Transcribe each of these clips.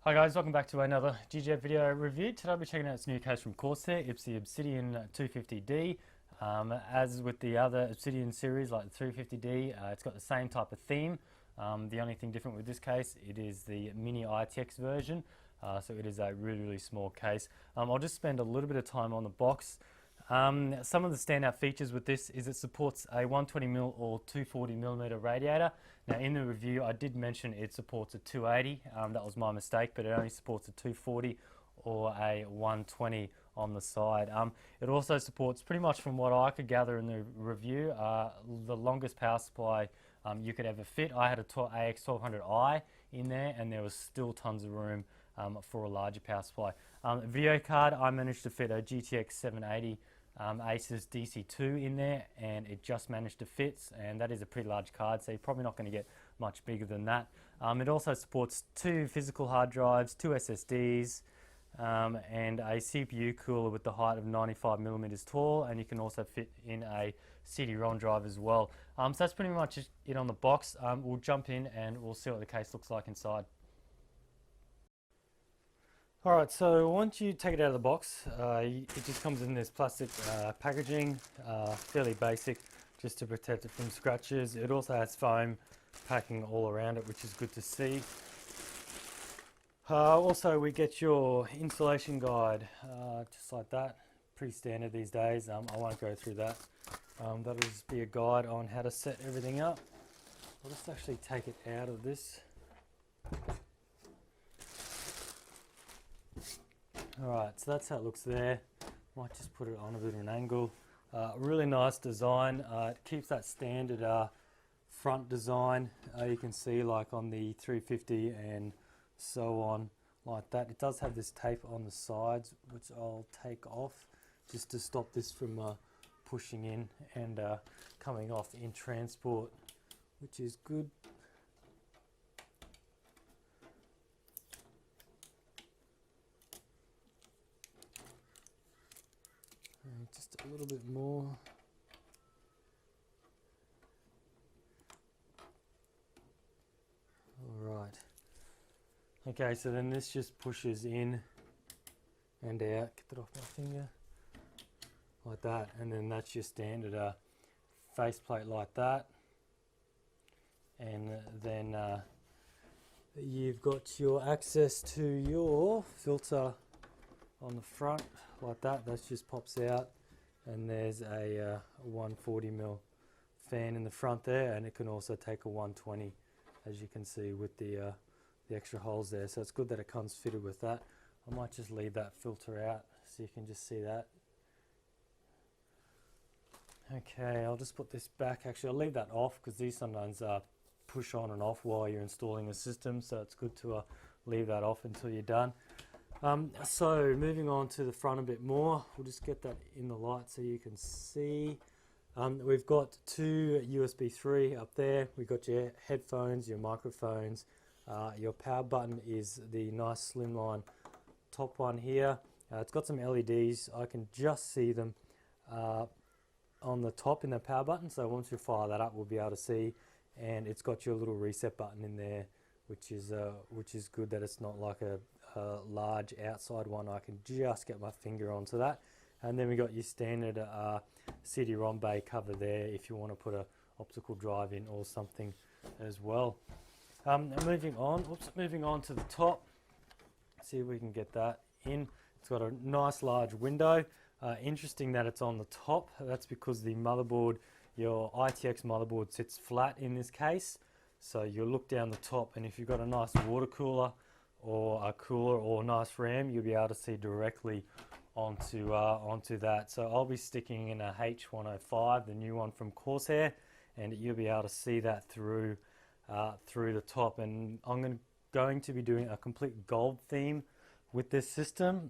Hi guys, welcome back to another GJ video review. Today I'll be checking out this new case from Corsair. It's the Obsidian 250D. As with the other Obsidian series like the 350D, it's got the same type of theme. The only thing different with this case, it is the mini ITX version. So it is a really small case. I'll just spend a little bit of time on the box. Some of the standout features with this is it supports a 120mm or 240mm radiator. Now in the review I did mention it supports a 280, that was my mistake, but it only supports a 240 or a 120 on the side. It also supports, pretty much from what I could gather in the review, the longest power supply you could ever fit. I had a AX1200i in there and there was still tons of room for a larger power supply. Video card, I managed to fit a GTX 780 Asus DC2 in there and it just managed to fit, and that is a pretty large card, so you're probably not going to get much bigger than that. It also supports 2 physical hard drives, 2 SSDs, and a CPU cooler with the height of 95mm tall, and you can also fit in a CD-ROM drive as well. So that's pretty much it on the box. We'll jump in and we'll see what the case looks like inside. Alright, so once you take it out of the box, it just comes in this plastic packaging, fairly basic, just to protect it from scratches. It also has foam packing all around it, which is good to see. Also, we get your installation guide, just like that. Pretty standard these days. I won't go through that. That'll just be a guide on how to set everything up. I'll just actually take it out of this. Alright, so that's how it looks there. Might just put it on a bit of an angle. Really nice design. It keeps that standard front design. You can see like on the 350 and so on, like that. It does have this tape on the sides, which I'll take off just to stop this from pushing in and coming off in transport, which is good. Just a little bit more. Alright. Okay, so then this just pushes in and out. Get that off my finger. Like that. And then that's your standard faceplate like that. And then you've got your access to your filter on the front like that. That just pops out, and there's a 140mm fan in the front there, and it can also take a 120, as you can see with the extra holes there. So it's good that it comes fitted with that. I might just leave that filter out so you can just see that. Okay, I'll just put this back. Actually, I'll leave that off because these sometimes push on and off while you're installing the system, so it's good to leave that off until you're done. So moving on to the front a bit more, we'll just get that in the light so you can see. We've got 2 USB 3 up there. We've got your headphones, your microphones. Your power button is the nice slimline top one here. It's got some LEDs. I can just see them on the top in the power button, so once you fire that up we'll be able to see. And it's got your little reset button in there, which is good that it's not like a large outside one. I can just get my finger onto that. And then we got your standard CD-ROM bay cover there if you want to put a optical drive in or something as well. Moving on to the top. See if we can get that in. It's got a nice large window. Interesting that it's on the top. That's because the motherboard, your ITX motherboard, sits flat in this case. So you'll look down the top, and if you've got a nice water cooler or a cooler or a nice RAM, you'll be able to see directly onto that. So I'll be sticking in a H105, the new one from Corsair, and you'll be able to see that through the top. And I'm going to be doing a complete gold theme with this system.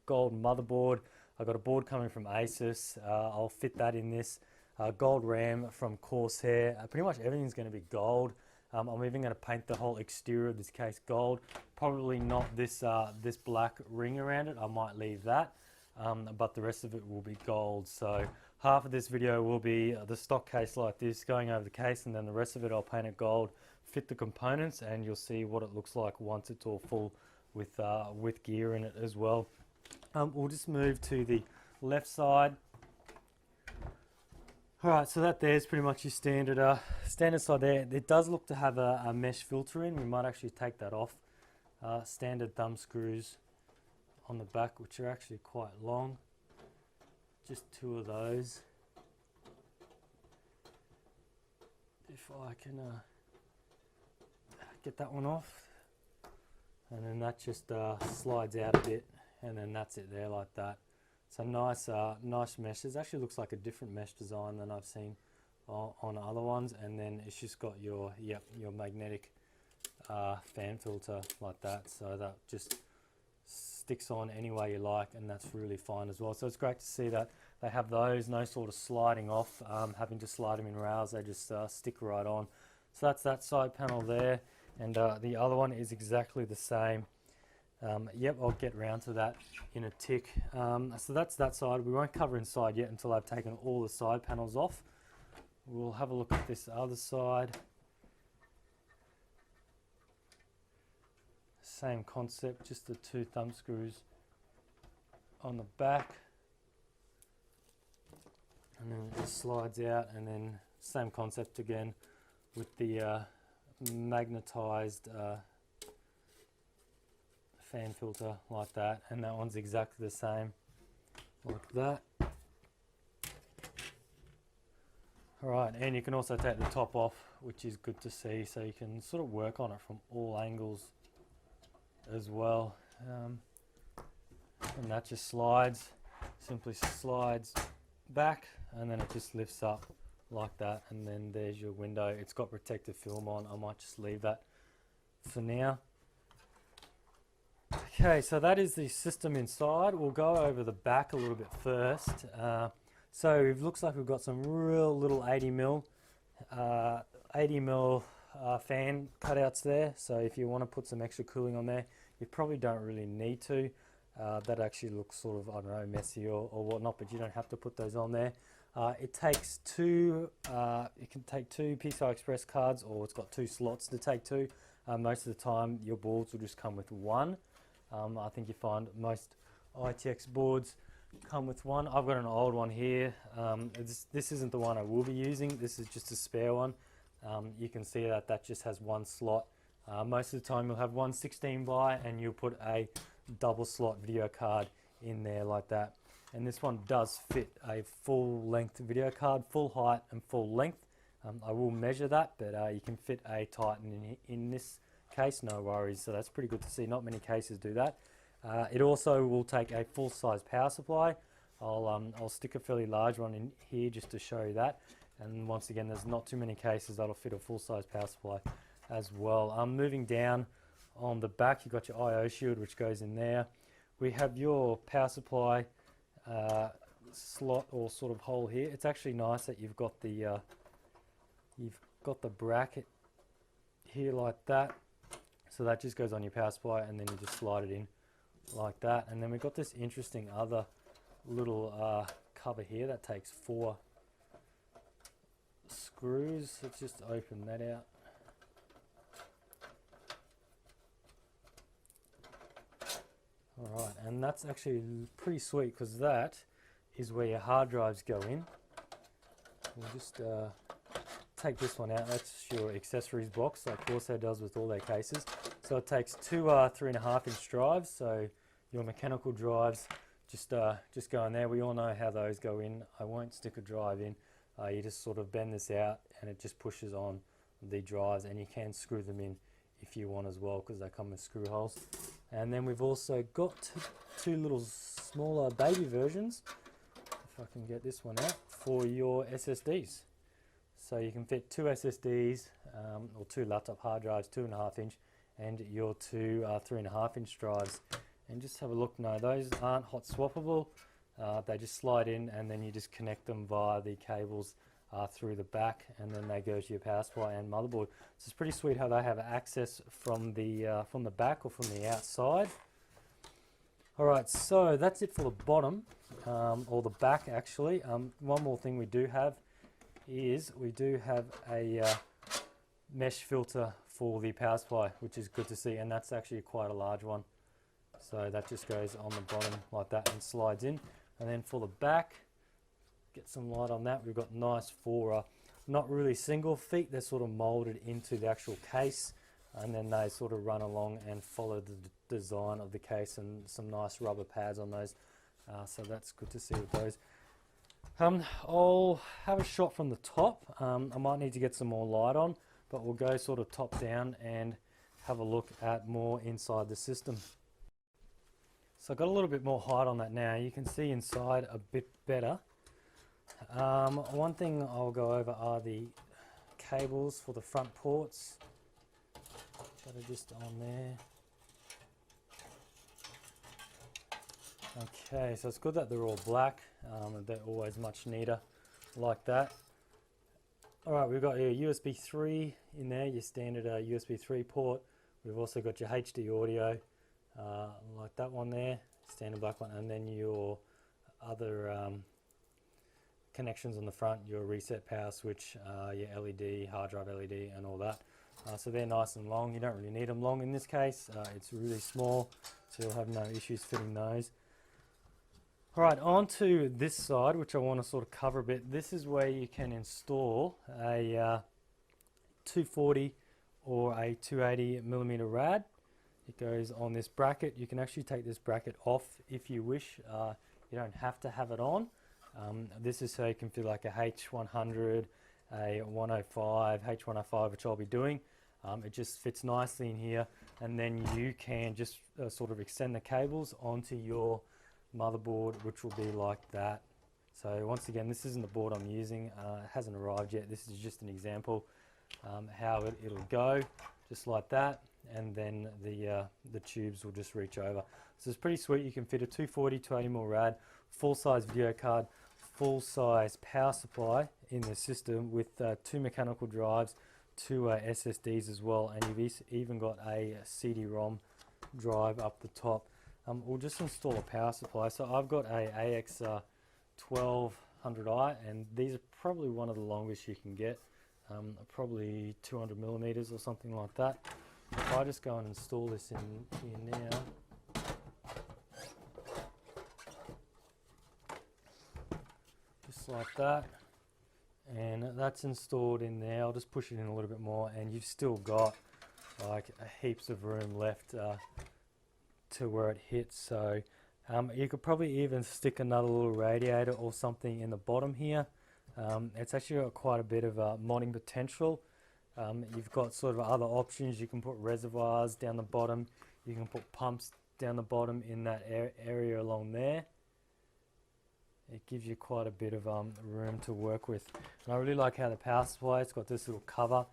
Gold motherboard. I've got a board coming from Asus. I'll fit that in this. Gold RAM from Corsair. Pretty much everything's going to be gold. I'm even going to paint the whole exterior of this case gold. Probably not this this black ring around it. I might leave that, but the rest of it will be gold. So half of this video will be the stock case like this, going over the case, and then the rest of it I'll paint it gold, fit the components, and you'll see what it looks like once it's all with gear in it as well. We'll just move to the left side. Alright, so that there's pretty much your standard side there. It does look to have a mesh filter in. We might actually take that off. Standard thumb screws on the back, which are actually quite long. Just 2 of those. If I can get that one off. And then that just slides out a bit, and then that's it there like that. So nice mesh. It actually looks like a different mesh design than I've seen on other ones. And then it's just got your magnetic fan filter like that. So that just sticks on any way you like, and that's really fine as well. So it's great to see that they have those, no sort of sliding off, having to slide them in rails. They just stick right on. So that's that side panel there, and the other one is exactly the same. Yep, I'll get round to that in a tick. So that's that side. We won't cover inside yet until I've taken all the side panels off. We'll have a look at this other side. Same concept, just the 2 thumb screws on the back. And then it just slides out, and then same concept again with the magnetized fan filter like that, and that one's exactly the same like that. Alright, and you can also take the top off, which is good to see, so you can sort of work on it from all angles as well. And that just simply slides back, and then it just lifts up like that, and then there's your window. It's got protective film on. I might just leave that for now. Okay, so that is the system inside. We'll go over the back a little bit first. So it looks like we've got some real little 80mm fan cutouts there. So if you want to put some extra cooling on there, you probably don't really need to. That actually looks sort of, I don't know, messy or whatnot, but you don't have to put those on there. It takes 2, you can take 2 PCI Express cards, or it's got 2 slots to take 2. Most of the time your boards will just come with 1. I think you find most ITX boards come with 1. I've got an old one here. This isn't the one I will be using. This is just a spare one. You can see that just has 1 slot. Most of the time you'll have 1 16x, and you'll put a double slot video card in there like that. And this one does fit a full length video card, full height and full length. I will measure that, but you can fit a Titan in this case, no worries. So that's pretty good to see. Not many cases do that. It also will take a full size power supply. I'll stick a fairly large one in here just to show you that. And once again, there's not too many cases that'll fit a full size power supply as well. Moving down on the back, you've got your I/O shield, which goes in there. We have your power supply slot or sort of hole here. It's actually nice that you've got the bracket here like that. So that just goes on your power supply, and then you just slide it in like that. And then we've got this interesting other little cover here that takes 4 screws. Let's just open that out. Alright, and that's actually pretty sweet, because that is where your hard drives go in. We'll just take this one out. That's your accessories box, like Corsair does with all their cases. So it takes 2 3.5-inch drives. So your mechanical drives just go in there. We all know how those go in. I won't stick a drive in. You just sort of bend this out, and it just pushes on the drives, and you can screw them in if you want as well, because they come with screw holes. And then we've also got 2 little smaller baby versions, if I can get this one out, for your SSDs. So you can fit 2 SSDs or 2 laptop hard drives, 2.5-inch, and your 2 3.5-inch drives. And just have a look. No, those aren't hot swappable. They just slide in, and then you just connect them via the cables through the back, and then they go to your power supply and motherboard. So it's pretty sweet how they have access from the back or from the outside. Alright, so that's it for the bottom, or the back actually. One more thing we do have is we do have a mesh filter for the power supply, which is good to see, and that's actually quite a large one. So that just goes on the bottom like that and slides in. And then for the back, get some light on that. We've got nice four, not really single feet, they're sort of molded into the actual case, and then they sort of run along and follow the design of the case, and some nice rubber pads on those. So that's good to see with those. I'll have a shot from the top. I might need to get some more light on, but we'll go sort of top down and have a look at more inside the system. So I've got a little bit more height on that now. You can see inside a bit better. One thing I'll go over are the cables for the front ports that are just on there. Okay, so it's good that they're all black. They're always much neater like that. Alright, we've got your USB 3 in there, your standard USB 3 port. We've also got your HD audio, like that one there, standard black one, and then your other connections on the front, your reset power switch, your LED, hard drive LED, and all that. So they're nice and long. You don't really need them long in this case. It's really small, so you'll have no issues fitting those. Alright, on to this side, which I want to sort of cover a bit. This is where you can install a 240 or a 280mm rad. It goes on this bracket. You can actually take this bracket off if you wish. You don't have to have it on. This is so you can fit like a H100, a 105, H105, which I'll be doing. It just fits nicely in here, and then you can just sort of extend the cables onto your motherboard, which will be like that. So once again, this isn't the board I'm using. It hasn't arrived yet. This is just an example how it'll go, just like that, and then the tubes will just reach over. So it's pretty sweet. You can fit a 240 280mm rad, full-size video card, full-size power supply in the system with 2 mechanical drives, 2 SSDs as well, and you've even got a CD-ROM drive up the top. We'll just install a power supply. So I've got a AX 1200i, and these are probably one of the longest you can get, probably 200mm or something like that. If I just go and install this in here now, just like that, and that's installed in there. I'll just push it in a little bit more, and you've still got like heaps of room left to where it hits. So you could probably even stick another little radiator or something in the bottom here. It's actually got quite a bit of modding potential. You've got sort of other options. You can put reservoirs down the bottom, you can put pumps down the bottom in that area along there. It gives you quite a bit of room to work with. And I really like how the power supply, it's got this little cover.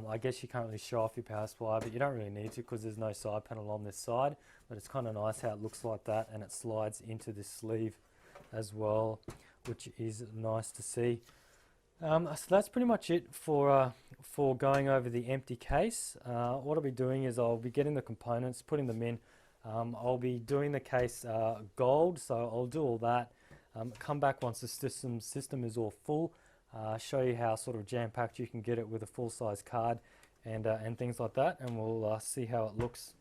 I guess you can't really show off your power supply, but you don't really need to because there's no side panel on this side. But it's kind of nice how it looks like that, and it slides into this sleeve as well, which is nice to see. So that's pretty much it for going over the empty case. What I'll be doing is I'll be getting the components, putting them in. I'll be doing the case gold, so I'll do all that. Come back once the system is all full. Show you how sort of jam-packed you can get it with a full-size card and things like that, and we'll see how it looks.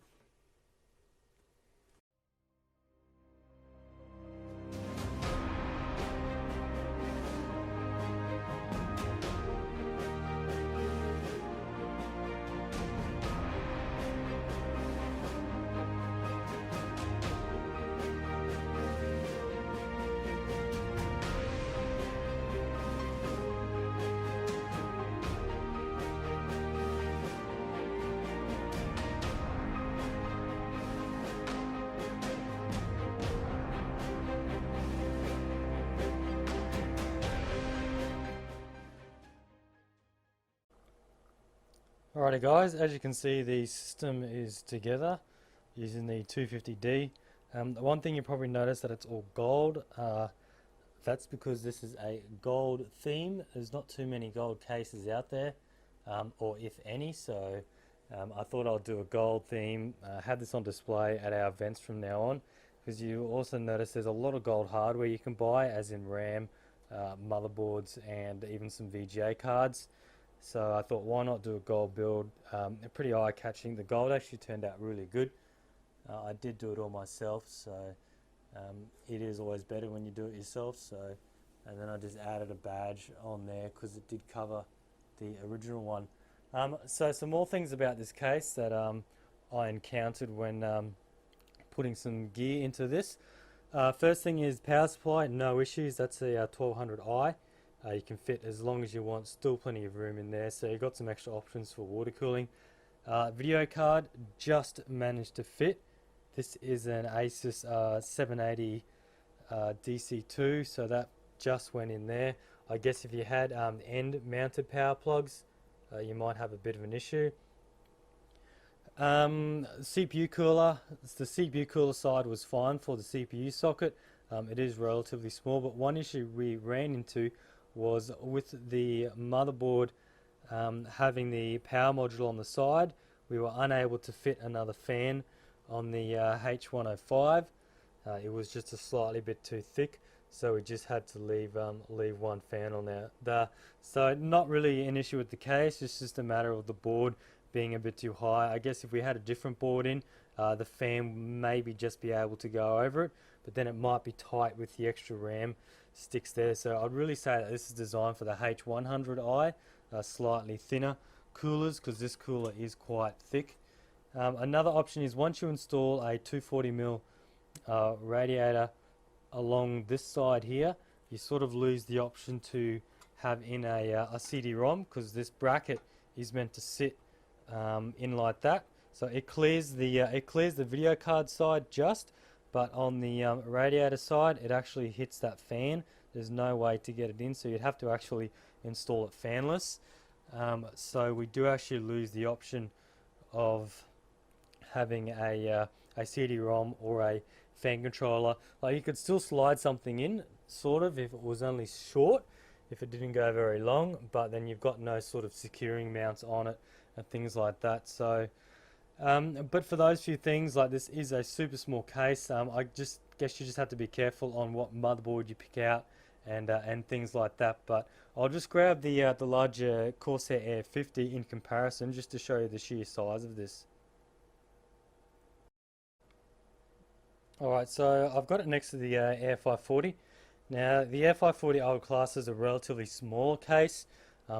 Alrighty guys, as you can see, the system is together using the 250D. The one thing you probably noticed that it's all gold. That's because this is a gold theme. There's not too many gold cases out there, or if any, so I thought I'll do a gold theme, have this on display at our events from now on, because you also notice there's a lot of gold hardware you can buy, as in RAM, motherboards, and even some VGA cards. So I thought, why not do a gold build? Pretty eye-catching. The gold actually turned out really good. I did do it all myself, so it is always better when you do it yourself. So, and then I just added a badge on there because it did cover the original one. So some more things about this case that I encountered when putting some gear into this. First thing is power supply, no issues. That's the 1200i. You can fit as long as you want, still plenty of room in there, so you've got some extra options for water cooling. Video card just managed to fit. This is an Asus 780 DC2, so that just went in there. I guess if you had end mounted power plugs, you might have a bit of an issue. CPU cooler, the CPU cooler side was fine for the CPU socket. It is relatively small, but one issue we ran into was with the motherboard having the power module on the side. We were unable to fit another fan on the H105. It was just a slightly bit too thick, so we just had to leave one fan on there. So not really an issue with the case, it's just a matter of the board being a bit too high. I guess if we had a different board in, the fan maybe just be able to go over it, but then it might be tight with the extra RAM sticks there. So I'd really say that this is designed for the H100i, slightly thinner coolers, because this cooler is quite thick. Another option is once you install a 240mm radiator along this side here, you sort of lose the option to have in a CD-ROM, because this bracket is meant to sit in like that. So it clears the video card side just, but on the radiator side it actually hits that fan. There's no way to get it in, so you'd have to actually install it fanless. So we do actually lose the option of having a CD-ROM or a fan controller. Like, you could still slide something in, sort of, if it was only short, if it didn't go very long, but then you've got no sort of securing mounts on it and things like that. So but for those few things, like, this is a super small case. I just guess you just have to be careful on what motherboard you pick out and things like that. But I'll just grab the larger Corsair Air 50 in comparison, just to show you the sheer size of this. Alright, so I've got it next to the Air 540. Now, the Air 540 I would class as a relatively small case.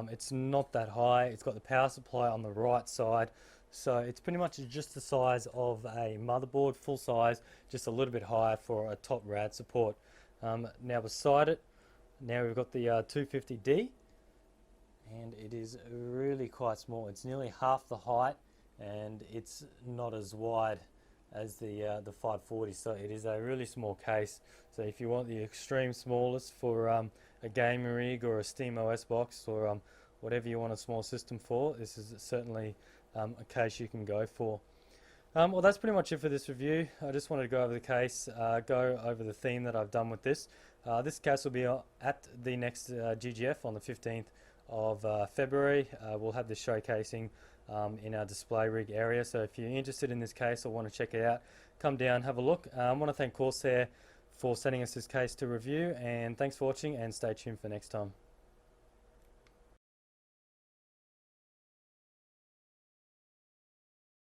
It's not that high. It's got the power supply on the right side, so it's pretty much just the size of a motherboard, full size, just a little bit higher for a top rad support. Now beside it, now we've got the 250D, and it is really quite small. It's nearly half the height, and it's not as wide as the 540, so it is a really small case. So if you want the extreme smallest for a gaming rig or a SteamOS box, or whatever you want a small system for, this is certainly a case you can go for. Well, that's pretty much it for this review. I just wanted to go over the case, go over the theme that I've done with this. This case will be at the next GGF on the 15th of February. We'll have this showcasing in our display rig area, so if you're interested in this case or want to check it out, come down, have a look. I want to thank Corsair for sending us this case to review, and thanks for watching, and stay tuned for next time.